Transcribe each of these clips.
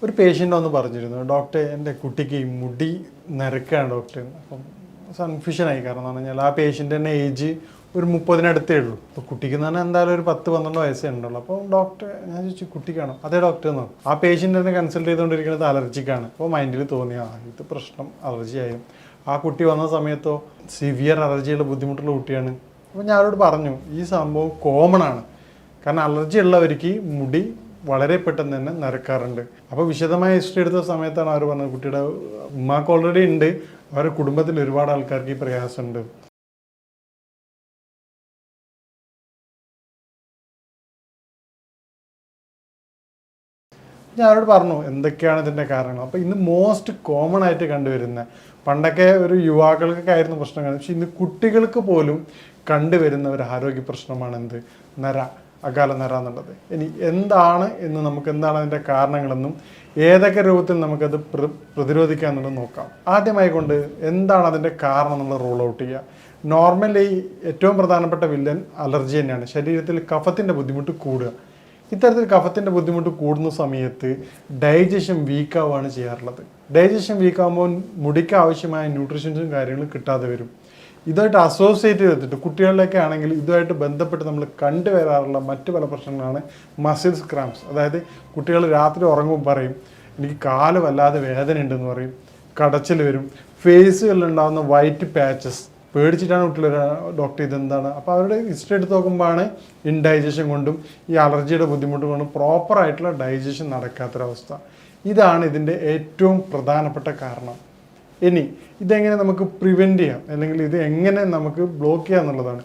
ഒരു പേഷ്യൻ്റ് ഒന്ന് പറഞ്ഞിരുന്നു, ഡോക്ടറെ എൻ്റെ കുട്ടിക്ക് മുടി നരക്കാണ് ഡോക്ടർ. അപ്പം കൺഫ്യൂഷനായി. കാരണം എന്ന് പറഞ്ഞാൽ ആ പേഷ്യൻ്റിൻ്റെ ഏജ് ഒരു 30-അടുത്തേ ഉള്ളൂ. അപ്പോൾ കുട്ടിക്ക് എന്ന് പറഞ്ഞാൽ എന്തായാലും ഒരു 10-12 വയസ്സേ ഉണ്ടുള്ളൂ. അപ്പോൾ ഡോക്ടർ ഞാൻ ചോദിച്ചു കുട്ടിക്കാണോ? അതേ ഡോക്ടർ എന്നോ. ആ പേഷ്യൻ്റിനെ കൺസൾട്ട് ചെയ്തുകൊണ്ടിരിക്കുന്നത് അലർജിക്കാണ്. അപ്പോൾ മൈൻഡിൽ തോന്നിയ ഇത് പ്രശ്നം അലർജി ആയും. ആ കുട്ടി വന്ന സമയത്തോ സിവിയർ അലർജിയുള്ള ബുദ്ധിമുട്ടുള്ള കുട്ടിയാണ്. അപ്പോൾ ഞാൻ അവരോട് പറഞ്ഞു ഈ സംഭവം കോമൺ ആണ്. കാരണം അലർജി ഉള്ളവർക്ക് മുടി വളരെ പെട്ടെന്ന് തന്നെ നരക്കാറുണ്ട്. അപ്പോൾ വിശദമായ ഹിസ്റ്ററി എടുത്ത സമയത്താണ് അവർ പറഞ്ഞത് കുട്ടിയുടെ ഉമ്മാക്ക് ഓൾറെഡി ഉണ്ട്, അവരുടെ കുടുംബത്തിൽ ഒരുപാട് ആൾക്കാർക്ക് ഈ പ്രയാസമുണ്ട്. ഞാൻ അവരോട് പറഞ്ഞു എന്തൊക്കെയാണ് ഇതിൻ്റെ കാരണങ്ങൾ. അപ്പോൾ ഇന്ന് മോസ്റ്റ് കോമൺ ആയിട്ട് കണ്ടുവരുന്ന, പണ്ടൊക്കെ ഒരു യുവാക്കൾക്കൊക്കെ ആയിരുന്നു പ്രശ്നങ്ങൾ, പക്ഷെ ഇന്ന് കുട്ടികൾക്ക് പോലും കണ്ടുവരുന്ന ഒരു ആരോഗ്യ പ്രശ്നമാണ് എന്ത്? നര, അകാല നര എന്നുള്ളത്. ഇനി എന്താണ് എന്താണ് അതിൻ്റെ കാരണങ്ങളെന്നും ഏതൊക്കെ രൂപത്തിൽ നമുക്കത് പ്രതിരോധിക്കുക എന്നുള്ളത് നോക്കാം. ആദ്യമായി കൊണ്ട് എന്താണ് അതിൻ്റെ കാരണം എന്നുള്ള റൂൾ ഔട്ട് ചെയ്യുക. നോർമലി ഏറ്റവും പ്രധാനപ്പെട്ട വില്ലൻ അലർജി തന്നെയാണ്. ശരീരത്തിൽ കഫത്തിൻ്റെ ബുദ്ധിമുട്ട് കൂടുക. ഇത്തരത്തിൽ കഫത്തിൻ്റെ ബുദ്ധിമുട്ട് കൂടുന്ന സമയത്ത് ഡൈജഷൻ വീക്കാവുകയാണ് ചെയ്യാറുള്ളത്. ഡൈജഷൻ വീക്കാകുമ്പോൾ മുടിക്ക് ആവശ്യമായ ന്യൂട്രീഷൻസും കാര്യങ്ങളും കിട്ടാതെ വരും. ഇതായിട്ട് അസോസിയേറ്റ് ചെയ്തിട്ട് കുട്ടികളിലൊക്കെ ആണെങ്കിൽ ഇതുമായിട്ട് ബന്ധപ്പെട്ട് നമ്മൾ കണ്ടുവരാറുള്ള മറ്റു പല പ്രശ്നങ്ങളാണ് മസിൽസ് ക്രാംസ്. അതായത് കുട്ടികൾ രാത്രി ഉറങ്ങുമ്പോൾ പറയും എനിക്ക് കാല് വല്ലാതെ വേദന ഉണ്ടെന്ന് പറയും, കടച്ചിൽ വരും, ഫേസുകളിലുണ്ടാകുന്ന വൈറ്റ് പാച്ചസ്. പേടിച്ചിട്ടാണ് കുട്ടികൾ ഡോക്ടർ ഇതെന്താണ്. അപ്പോൾ അവരുടെ ഹിസ്റ്ററി എടുത്ത് നോക്കുമ്പോഴാണ് ഇൻഡൈജഷൻ കൊണ്ടും ഈ അലർജിയുടെ ബുദ്ധിമുട്ട് കൊണ്ടും പ്രോപ്പറായിട്ടുള്ള ഡൈജഷൻ നടക്കാത്തൊരവസ്ഥ. ഇതാണ് ഇതിൻ്റെ ഏറ്റവും പ്രധാനപ്പെട്ട കാരണം. ഇനി ഇതെങ്ങനെ നമുക്ക് പ്രിവെൻറ്റ് ചെയ്യാം, അല്ലെങ്കിൽ ഇത് എങ്ങനെ നമുക്ക് ബ്ലോക്ക് ചെയ്യാം എന്നുള്ളതാണ്.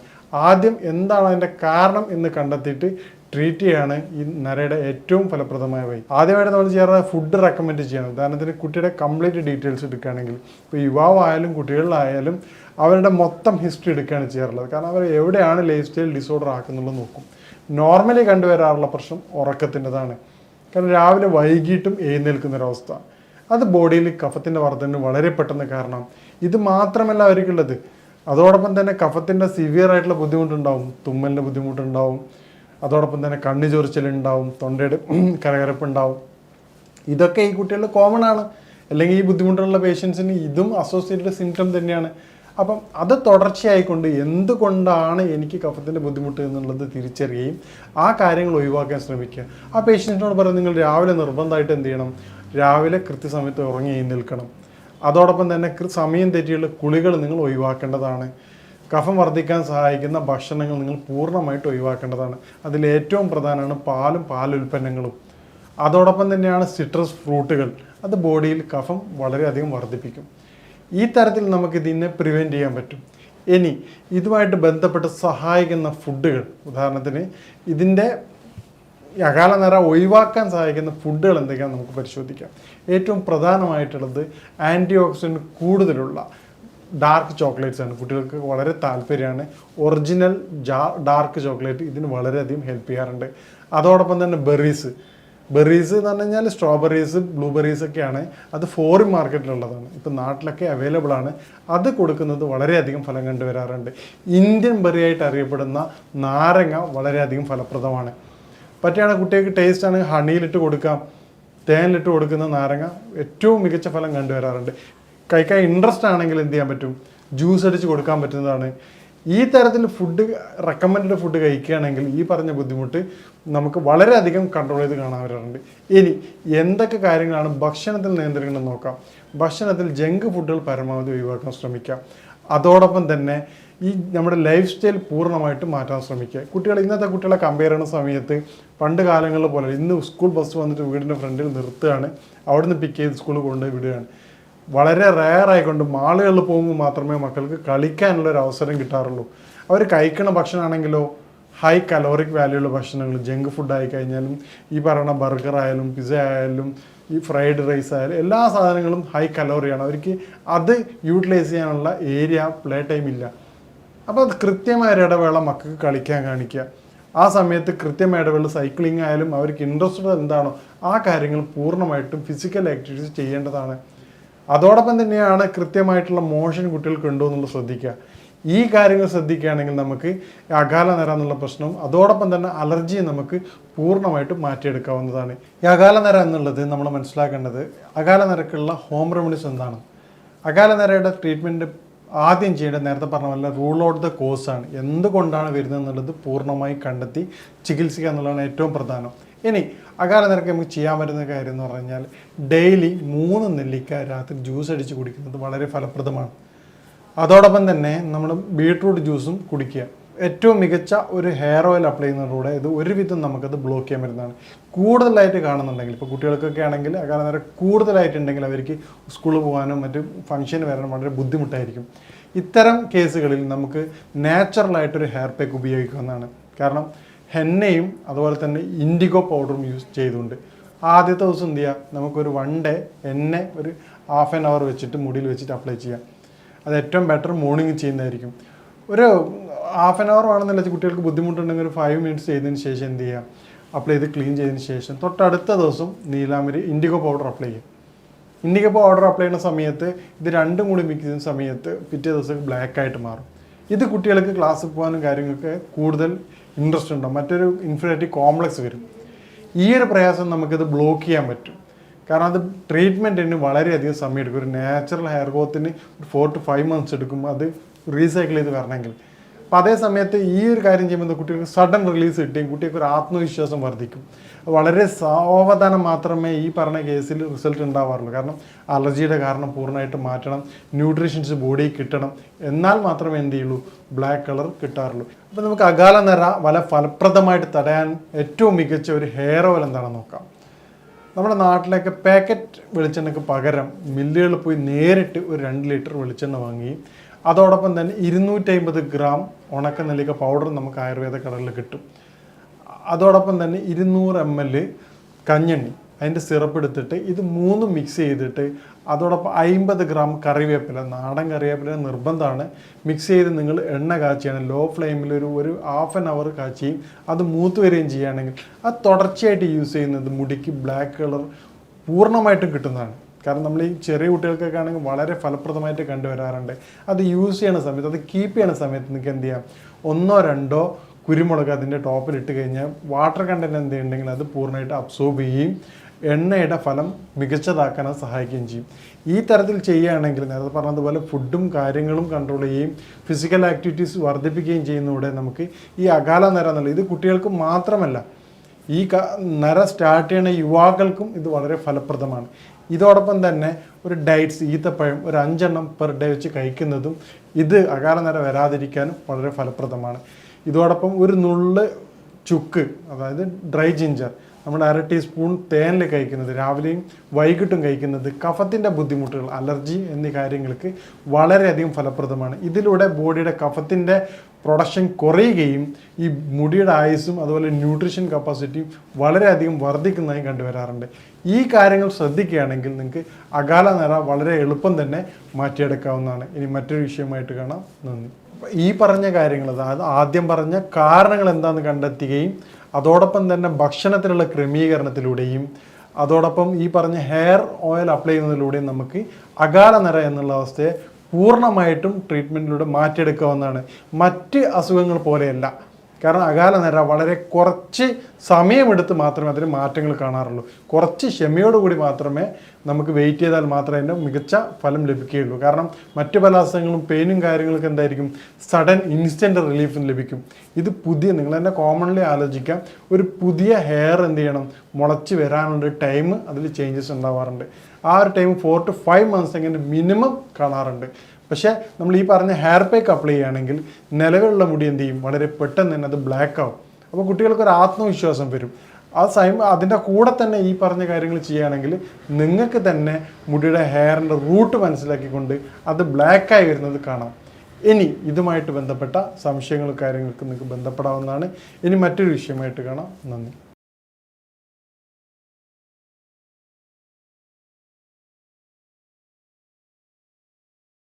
ആദ്യം എന്താണ് അതിൻ്റെ കാരണം എന്ന് കണ്ടെത്തിയിട്ട് ട്രീറ്റ് ചെയ്യാണ് ഈ നരയുടെ ഏറ്റവും ഫലപ്രദമായ വഴി. ആദ്യമായിട്ട് നമ്മൾ ചെയ്യാറുള്ള ഫുഡ് റെക്കമെൻഡ് ചെയ്യണം. ഉദാഹരണത്തിന് കുട്ടിയുടെ കംപ്ലീറ്റ് ഡീറ്റെയിൽസ് എടുക്കുകയാണെങ്കിൽ, ഇപ്പോൾ യുവാവായാലും കുട്ടികളിലായാലും അവരുടെ മൊത്തം ഹിസ്റ്ററി എടുക്കുകയാണ് ചെയ്യാറുള്ളത്. കാരണം അവർ എവിടെയാണ് ലൈഫ് സ്റ്റൈൽ ഡിസോർഡർ ആക്കുന്നുള്ളത് നോക്കും. നോർമലി കണ്ടുവരാറുള്ള പ്രശ്നം ഉറക്കത്തിൻ്റെതാണ്. കാരണം രാവിലെ വൈകിട്ടും എഴുന്നേൽക്കുന്നൊരവസ്ഥ, അത് ബോഡിയിൽ കഫത്തിൻ്റെ വർധനന് വളരെ പെട്ടെന്ന് കാരണം. ഇത് മാത്രമല്ല അവർക്കുള്ളത്, അതോടൊപ്പം തന്നെ കഫത്തിൻ്റെ സിവിയർ ആയിട്ടുള്ള ബുദ്ധിമുട്ടുണ്ടാവും, തുമ്മലിൻ്റെ ബുദ്ധിമുട്ടുണ്ടാവും, അതോടൊപ്പം തന്നെ കണ്ണു ചൊറിച്ചിലുണ്ടാവും, തൊണ്ടയുടെ കരകരപ്പുണ്ടാവും. ഇതൊക്കെ ഈ കുട്ടികളിൽ കോമൺ ആണ്. അല്ലെങ്കിൽ ഈ ബുദ്ധിമുട്ടുള്ള പേഷ്യൻസിന് ഇതും അസോസിയേറ്റഡ് സിംറ്റം തന്നെയാണ്. അപ്പം അത് തുടർച്ചയായിക്കൊണ്ട് എന്തുകൊണ്ടാണ് എനിക്ക് കഫത്തിൻ്റെ ബുദ്ധിമുട്ട് എന്നുള്ളത് തിരിച്ചറിയുകയും ആ കാര്യങ്ങൾ ഒഴിവാക്കാൻ ശ്രമിക്കുക. ആ പേഷ്യൻസിനോട് പറയുന്നത് നിങ്ങൾ രാവിലെ നിർബന്ധമായിട്ട് എന്ത് ചെയ്യണം, രാവിലെ കൃത്യസമയത്ത് ഉറങ്ങി എഴുന്നേൽക്കണം. അതോടൊപ്പം തന്നെ സമയം തെറ്റിയുള്ള കുളികൾ നിങ്ങൾ ഒഴിവാക്കേണ്ടതാണ്. കഫം വർദ്ധിക്കാൻ സഹായിക്കുന്ന ഭക്ഷണങ്ങൾ നിങ്ങൾ പൂർണ്ണമായിട്ട് ഒഴിവാക്കേണ്ടതാണ്. അതിലേറ്റവും പ്രധാനമാണ് പാലും പാലുൽപ്പന്നങ്ങളും. അതോടൊപ്പം തന്നെയാണ് സിട്രസ് ഫ്രൂട്ടുകൾ. അത് ബോഡിയിൽ കഫം വളരെയധികം വർദ്ധിപ്പിക്കും. ഈ തരത്തിൽ നമുക്കിതിനെ പ്രിവെൻറ്റ് ചെയ്യാൻ പറ്റും. ഇനി ഇതുമായിട്ട് ബന്ധപ്പെട്ട് സഹായിക്കുന്ന ഫുഡുകൾ, ഉദാഹരണത്തിന് ഇതിൻ്റെ അകാല നര ഒഴിവാക്കാൻ സഹായിക്കുന്ന ഫുഡുകൾ എന്തൊക്കെയാണെന്ന് നമുക്ക് പരിശോധിക്കാം. ഏറ്റവും പ്രധാനമായിട്ടുള്ളത് ആൻറ്റി ഓക്സിഡൻറ്റ് കൂടുതലുള്ള ഡാർക്ക് ചോക്ലേറ്റ്സ് ആണ്. കുട്ടികൾക്ക് വളരെ താല്പര്യമാണ്. ഒറിജിനൽ ഡാർക്ക് ചോക്ലേറ്റ് ഇതിന് വളരെയധികം ഹെൽപ്പ് ചെയ്യാറുണ്ട്. അതോടൊപ്പം തന്നെ ബെറീസ് എന്ന് പറഞ്ഞു കഴിഞ്ഞാൽ സ്ട്രോബെറീസ്, ബ്ലൂബെറീസ് ഒക്കെയാണ്. അത് ഫോറിൻ മാർക്കറ്റിലുള്ളതാണ്, ഇപ്പം നാട്ടിലൊക്കെ അവൈലബിൾ ആണ്. അത് കൊടുക്കുന്നത് വളരെയധികം ഫലം കണ്ടുവരാറുണ്ട്. ഇന്ത്യൻ ബെറി ആയിട്ട് അറിയപ്പെടുന്ന നാരങ്ങ വളരെയധികം ഫലപ്രദമാണ്. പറ്റിയാണ് കുട്ടികൾക്ക് ടേസ്റ്റാണ്, ഹണിയിലിട്ട് കൊടുക്കാം, തേനിലിട്ട് കൊടുക്കുന്ന നാരങ്ങ ഏറ്റവും മികച്ച ഫലം കണ്ടുവരാറുണ്ട്. കഴിക്കാൻ ഇൻട്രസ്റ്റ് ആണെങ്കിൽ എന്ത് ചെയ്യാൻ പറ്റും, ജ്യൂസ് അടിച്ച് കൊടുക്കാൻ പറ്റുന്നതാണ്. ഈ തരത്തിൽ ഫുഡ് റെക്കമെൻഡ് ഫുഡ് കഴിക്കുകയാണെങ്കിൽ ഈ പറഞ്ഞ ബുദ്ധിമുട്ട് നമുക്ക് വളരെയധികം കൺട്രോൾ ചെയ്ത് കാണാൻ വരാറുണ്ട്. ഇനി എന്തൊക്കെ കാര്യങ്ങളാണ് ഭക്ഷണത്തിൽ നിയന്ത്രിക്കണമെന്ന് നോക്കാം. ഭക്ഷണത്തിൽ ജങ്ക് ഫുഡുകൾ പരമാവധി ഒഴിവാക്കാൻ ശ്രമിക്കാം. അതോടൊപ്പം തന്നെ ഈ നമ്മുടെ ലൈഫ് സ്റ്റൈൽ പൂർണ്ണമായിട്ട് മാറ്റാൻ ശ്രമിക്കുക. ഇന്നത്തെ കുട്ടികളെ കമ്പയർ ചെയ്യുന്ന സമയത്ത് പണ്ട് കാലങ്ങളിൽ പോലെ ഇന്ന് സ്കൂൾ ബസ് വന്നിട്ട് വീടിൻ്റെ ഫ്രണ്ടിൽ നിർത്തുകയാണ്, അവിടുന്ന് പിക്ക് ചെയ്ത് സ്കൂളിൽ കൊണ്ടുപോയി വിടുകയാണ്. വളരെ റെയറായിക്കൊണ്ട് മാളുകളിൽ പോകുമ്പോൾ മാത്രമേ മക്കൾക്ക് കളിക്കാനുള്ളൊരു അവസരം കിട്ടാറുള്ളൂ. അവർ കഴിക്കുന്ന ഭക്ഷണമാണെങ്കിലോ ഹൈ കലോറിക് വാല്യൂള്ള ഭക്ഷണങ്ങൾ, ജങ്ക് ഫുഡ് ആയി കഴിഞ്ഞാലും ഈ പറയുന്ന ബർഗർ ആയാലും പിസ്സ ആയാലും ഈ ഫ്രൈഡ് റൈസ് ആയാലും എല്ലാ സാധനങ്ങളും ഹൈ കലോറിയാണ്. അവർക്ക് അത് യൂട്ടിലൈസ് ചെയ്യാനുള്ള ഏരിയ, പ്ലേ ടൈം ഇല്ല. അപ്പോൾ അത് കൃത്യമായ ഒരു ഇടവേള മക്കൾക്ക് കളിക്കാൻ കാണിക്കുക. ആ സമയത്ത് കൃത്യമായ ഇടവേള സൈക്ലിംഗ് ആയാലും അവർക്ക് ഇൻട്രസ്റ്റഡ് എന്താണോ ആ കാര്യങ്ങൾ പൂർണ്ണമായിട്ടും ഫിസിക്കൽ ആക്ടിവിറ്റീസ് ചെയ്യേണ്ടതാണ്. അതോടൊപ്പം തന്നെയാണ് കൃത്യമായിട്ടുള്ള മോഷൻ കുട്ടികൾക്ക് ഉണ്ടോ എന്നുള്ളത് ശ്രദ്ധിക്കുക. ഈ കാര്യങ്ങൾ ശ്രദ്ധിക്കുകയാണെങ്കിൽ നമുക്ക് അകാല നിര എന്നുള്ള പ്രശ്നവും അതോടൊപ്പം തന്നെ അലർജിയും നമുക്ക് പൂർണ്ണമായിട്ട് മാറ്റിയെടുക്കാവുന്നതാണ്. ഈ അകാല നിര എന്നുള്ളത് നമ്മൾ മനസ്സിലാക്കേണ്ടത് അകാല നിരക്കുള്ള ഹോം റെമഡീസ് എന്താണ്. അകാല നിരയുടെ ട്രീറ്റ്മെൻറ്റ് ആദ്യം ചെയ്യേണ്ടത് നേരത്തെ പറഞ്ഞ പോലെ റൂൾ ഔട്ട് ദ കോസാണ്. എന്തുകൊണ്ടാണ് വരുന്നത് എന്നുള്ളത് പൂർണ്ണമായി കണ്ടെത്തി ചികിത്സിക്കുക എന്നുള്ളതാണ് ഏറ്റവും പ്രധാനം. ഇനി അകാല നിരക്ക് നമുക്ക് ചെയ്യാൻ പറ്റുന്ന കാര്യം എന്ന് പറഞ്ഞാൽ ഡെയിലി 3 നെല്ലിക്ക രാത്രി ജ്യൂസ് അടിച്ച് കുടിക്കുന്നത് വളരെ ഫലപ്രദമാണ്. അതോടൊപ്പം തന്നെ നമ്മൾ ബീട്രൂട്ട് ജ്യൂസും കുടിക്കുക. ഏറ്റവും മികച്ച ഒരു ഹെയർ ഓയിൽ അപ്ലൈ ചെയ്യുന്നതിലൂടെ ഇത് ഒരുവിധം നമുക്കത് ബ്ലോക്ക് ചെയ്യാൻ പറ്റുന്നതാണ്. കൂടുതലായിട്ട് കാണുന്നുണ്ടെങ്കിൽ ഇപ്പോൾ കുട്ടികൾക്കൊക്കെ ആണെങ്കിൽ അകാല നിര കൂടുതലായിട്ടുണ്ടെങ്കിൽ അവർക്ക് സ്കൂളിൽ പോകാനും മറ്റ് ഫംഗ്ഷന് വരാനും വളരെ ബുദ്ധിമുട്ടായിരിക്കും. ഇത്തരം കേസുകളിൽ നമുക്ക് നാച്ചുറലായിട്ടൊരു ഹെയർ പാക്ക് ഉപയോഗിക്കാവുന്നതാണ്. കാരണം ഹെന്നയും അതുപോലെ തന്നെ ഇൻഡിഗോ പൗഡറും യൂസ് ചെയ്തുകൊണ്ട് ആദ്യത്തെ ദിവസം എന്ത് ചെയ്യുക, നമുക്കൊരു 1 ഡേ എണ്ണ ഒരു ½ ആൻ അവർ വെച്ചിട്ട് മുടിയിൽ വെച്ചിട്ട് അപ്ലൈ ചെയ്യാം. അത് ഏറ്റവും ബെറ്റർ മോർണിംഗ് ചെയ്യുന്നതായിരിക്കും. ഒരു ½ ആൻ അവർ വേണമെന്നല്ല, കുട്ടികൾക്ക് ബുദ്ധിമുട്ടുണ്ടെങ്കിൽ ഒരു 5 മിനിറ്റ്സ് ചെയ്തതിന് ശേഷം എന്ത് ചെയ്യുക, അപ്ലൈ ചെയ്ത് ക്ലീൻ ചെയ്തതിന് ശേഷം തൊട്ടടുത്ത ദിവസം നീലാമരി ഇൻഡിഗോ പൗഡർ അപ്ലൈ ചെയ്യും. ഇൻഡിഗോ പൗഡർ അപ്ലൈ ചെയ്യുന്ന സമയത്ത് ഇത് രണ്ടും കൂടി മിക്സ് ചെയ്യുന്ന സമയത്ത് പിറ്റേ ദിവസം ബ്ലാക്ക് ആയിട്ട് മാറും. ഇത് കുട്ടികൾക്ക് ക്ലാസ്സിൽ പോകാനും കാര്യങ്ങൾക്ക് കൂടുതൽ ഇൻട്രസ്റ്റ് ഉണ്ടാവും. മറ്റൊരു ഇൻഫീരിയോറിറ്റി കോംപ്ലക്സ് വരും. ഈ ഒരു പ്രയാസം നമുക്കിത് ബ്ലോക്ക് ചെയ്യാൻ പറ്റും. കാരണം അത് ട്രീറ്റ്മെൻറ്റിന് വളരെയധികം സമയം എടുക്കും. ഒരു നാച്ചുറൽ ഹെയർ ഗ്രോത്തിന് 4 to 5 months എടുക്കും അത് റീസൈക്കിൾ ചെയ്ത് വരണമെങ്കിൽ. അപ്പോൾ അതേ സമയത്ത് ഈ ഒരു കാര്യം ചെയ്യുമ്പോൾ കുട്ടികൾക്ക് സഡൻ റിലീസ് കിട്ടുകയും കുട്ടികൾക്ക് ഒരു ആത്മവിശ്വാസം വർദ്ധിക്കും. വളരെ സാവധാനം മാത്രമേ ഈ പറഞ്ഞ കേസിൽ റിസൾട്ട് ഉണ്ടാവാറുള്ളൂ. കാരണം അലർജിയുടെ കാരണം പൂർണ്ണമായിട്ട് മാറ്റണം, ന്യൂട്രീഷൻസ് ബോഡിയിൽ കിട്ടണം, എന്നാൽ മാത്രമേ എന്ത് ചെയ്യുള്ളൂ ബ്ലാക്ക് കളർ കിട്ടാറുള്ളൂ. അപ്പോൾ നമുക്ക് അകാല നിര വളരെ ഫലപ്രദമായിട്ട് തടയാൻ ഏറ്റവും മികച്ച ഒരു ഹെയർ ഓയിൽ എന്താണെന്ന് നോക്കാം. നമ്മുടെ നാട്ടിലൊക്കെ പാക്കറ്റ് വെളിച്ചെണ്ണയ്ക്ക് പകരം മില്ലുകളിൽ പോയി നേരിട്ട് ഒരു 2 ലിറ്റർ വെളിച്ചെണ്ണ വാങ്ങി അതോടൊപ്പം തന്നെ 250 ഗ്രാം ഉണക്ക നെല്ലിക്ക പൗഡർ നമുക്ക് ആയുർവേദ കടകളിൽ കിട്ടും. അതോടൊപ്പം തന്നെ 200 ml കഞ്ഞെണ്ണി അതിൻ്റെ സിറപ്പ് എടുത്തിട്ട് ഇത് 3 മിക്സ് ചെയ്തിട്ട് അതോടൊപ്പം 50 ഗ്രാം കറിവേപ്പില, നാടൻ കറിവേപ്പില നിർബന്ധമാണ്, മിക്സ് ചെയ്ത് നിങ്ങൾ എണ്ണ കാച്ചിയാണ് ലോ ഫ്ലെയിമിൽ ഒരു ½ ആൻ അവർ കാച്ചിയും അത് മൂത്ത് വരികയും ചെയ്യുകയാണെങ്കിൽ അത് തുടർച്ചയായിട്ട് യൂസ് ചെയ്യുന്നത് മുടിക്ക് ബ്ലാക്ക് കളർ പൂർണ്ണമായിട്ടും കിട്ടുന്നതാണ്. കാരണം നമ്മൾ ഈ ചെറിയ കുട്ടികൾക്കൊക്കെ ആണെങ്കിൽ വളരെ ഫലപ്രദമായിട്ട് കണ്ടുവരാറുണ്ട്. അത് യൂസ് ചെയ്യണ സമയത്ത്, അത് കീപ്പ് ചെയ്യണ സമയത്ത് നിങ്ങൾക്ക് എന്ത് ചെയ്യാം, 1 or 2 കുരുമുളക് അതിൻ്റെ ടോപ്പിൽ ഇട്ട് കഴിഞ്ഞാൽ വാട്ടർ കണ്ടൻറ്റ് എന്തുണ്ടെങ്കിൽ അത് പൂർണ്ണമായിട്ട് അബ്സോർബ് ചെയ്യുകയും എണ്ണയുടെ ഫലം മികച്ചതാക്കാൻ അത് സഹായിക്കുകയും ചെയ്യും. ഈ തരത്തിൽ ചെയ്യുകയാണെങ്കിൽ നേരത്തെ പറഞ്ഞതുപോലെ ഫുഡും കാര്യങ്ങളും കൺട്രോൾ ചെയ്യുകയും ഫിസിക്കൽ ആക്ടിവിറ്റീസ് വർദ്ധിപ്പിക്കുകയും ചെയ്യുന്നതോടെ നമുക്ക് ഈ അകാല നിര എന്നുള്ളത് ഇത് കുട്ടികൾക്ക് മാത്രമല്ല, ഈ നിര സ്റ്റാർട്ട് ചെയ്യുന്ന യുവാക്കൾക്കും ഇത് വളരെ ഫലപ്രദമാണ്. ഇതോടൊപ്പം തന്നെ ഒരു ഡയറ്റ്സ് ഈത്തപ്പഴം ഒരു 5 എണ്ണം പെർ ഡേ വെച്ച് കഴിക്കുന്നതും ഇത് അകാല നിര വരാതിരിക്കാനും വളരെ ഫലപ്രദമാണ്. ഇതോടൊപ്പം ഒരു നുള്ള് ചുക്ക്, അതായത് ഡ്രൈ ജിഞ്ചർ നമ്മുടെ 1/2 ടീസ്പൂൺ തേനിൽ കഴിക്കുന്നത്, രാവിലെയും വൈകിട്ടും കഴിക്കുന്നത് കഫത്തിൻ്റെ ബുദ്ധിമുട്ടുകൾ, അലർജി എന്നീ കാര്യങ്ങൾക്ക് വളരെയധികം ഫലപ്രദമാണ്. ഇതിലൂടെ ബോഡിയുടെ കഫത്തിൻ്റെ പ്രൊഡക്ഷൻ കുറയുകയും ഈ മുടിയുടെ ആയുസ്സും അതുപോലെ ന്യൂട്രീഷൻ കപ്പാസിറ്റിയും വളരെയധികം വർദ്ധിക്കുന്നതായി കണ്ടുവരാറുണ്ട്. ഈ കാര്യങ്ങൾ ശ്രദ്ധിക്കുകയാണെങ്കിൽ നിങ്ങൾക്ക് അകാല നിര വളരെ എളുപ്പം തന്നെ മാറ്റിയെടുക്കാവുന്നതാണ്. ഇനി മറ്റൊരു വിഷയമായിട്ട് കാണാം. നന്ദി. ഈ പറഞ്ഞ കാര്യങ്ങൾ, അതായത് ആദ്യം പറഞ്ഞ കാരണങ്ങൾ എന്താണെന്ന് കണ്ടെത്തുകയും അതോടൊപ്പം തന്നെ ഭക്ഷണത്തിലുള്ള ക്രമീകരണത്തിലൂടെയും അതോടൊപ്പം ഈ പറഞ്ഞ ഹെയർ ഓയിൽ അപ്ലൈ ചെയ്യുന്നതിലൂടെയും നമുക്ക് അകാല നിര എന്നുള്ള അവസ്ഥയെ പൂർണ്ണമായിട്ടും ട്രീറ്റ്മെൻറ്റിലൂടെ മാറ്റിയെടുക്കാവുന്നതാണ്. മറ്റ് അസുഖങ്ങൾ പോലെയല്ല. കാരണം അകാല നിര വളരെ കുറച്ച് സമയമെടുത്ത് മാത്രമേ അതിന് മാറ്റങ്ങൾ കാണാറുള്ളൂ. കുറച്ച് ക്ഷമയോടുകൂടി മാത്രമേ നമുക്ക് വെയിറ്റ് ചെയ്താൽ മാത്രമേ അതിൻ്റെ മികച്ച ഫലം ലഭിക്കുകയുള്ളൂ. കാരണം മറ്റു പല അസുഖങ്ങളും പെയിനും കാര്യങ്ങളൊക്കെ എന്തായിരിക്കും, സഡൻ ഇൻസ്റ്റൻറ്റ് റിലീഫും ലഭിക്കും. ഇത് പുതിയ, നിങ്ങൾ തന്നെ കോമൺലി ആലോചിക്കാം, ഒരു പുതിയ ഹെയർ എന്ത് ചെയ്യണം, മുളച്ച് വരാനുള്ള ടൈം അതിൽ ചേഞ്ചസ് ഉണ്ടാവാറുണ്ട്. ആ ഒരു ടൈം 4 to 5 months എങ്ങനെ മിനിമം കാണാറുണ്ട്. പക്ഷേ നമ്മൾ ഈ പറഞ്ഞ ഹെയർ പാക്ക് അപ്ലൈ ചെയ്യുകയാണെങ്കിൽ നിലവിലുള്ള മുടി എന്ത് ചെയ്യും, വളരെ പെട്ടെന്ന് തന്നെ അത് ബ്ലാക്ക് ആവും. അപ്പോൾ കുട്ടികൾക്കൊരു ആത്മവിശ്വാസം വരും. അതിൻ്റെ കൂടെ തന്നെ ഈ പറഞ്ഞ കാര്യങ്ങൾ ചെയ്യുകയാണെങ്കിൽ നിങ്ങൾക്ക് തന്നെ മുടിയുടെ ഹെയറിൻ്റെ റൂട്ട് മനസ്സിലാക്കിക്കൊണ്ട് അത് ബ്ലാക്കായി വരുന്നത് കാണാം. ഇനി ഇതുമായിട്ട് ബന്ധപ്പെട്ട സംശയങ്ങളും കാര്യങ്ങൾക്ക് നിങ്ങൾക്ക് ബന്ധപ്പെടാവുന്നതാണ്. ഇനി മറ്റൊരു വിഷയമായിട്ട് കാണാം. നന്ദി.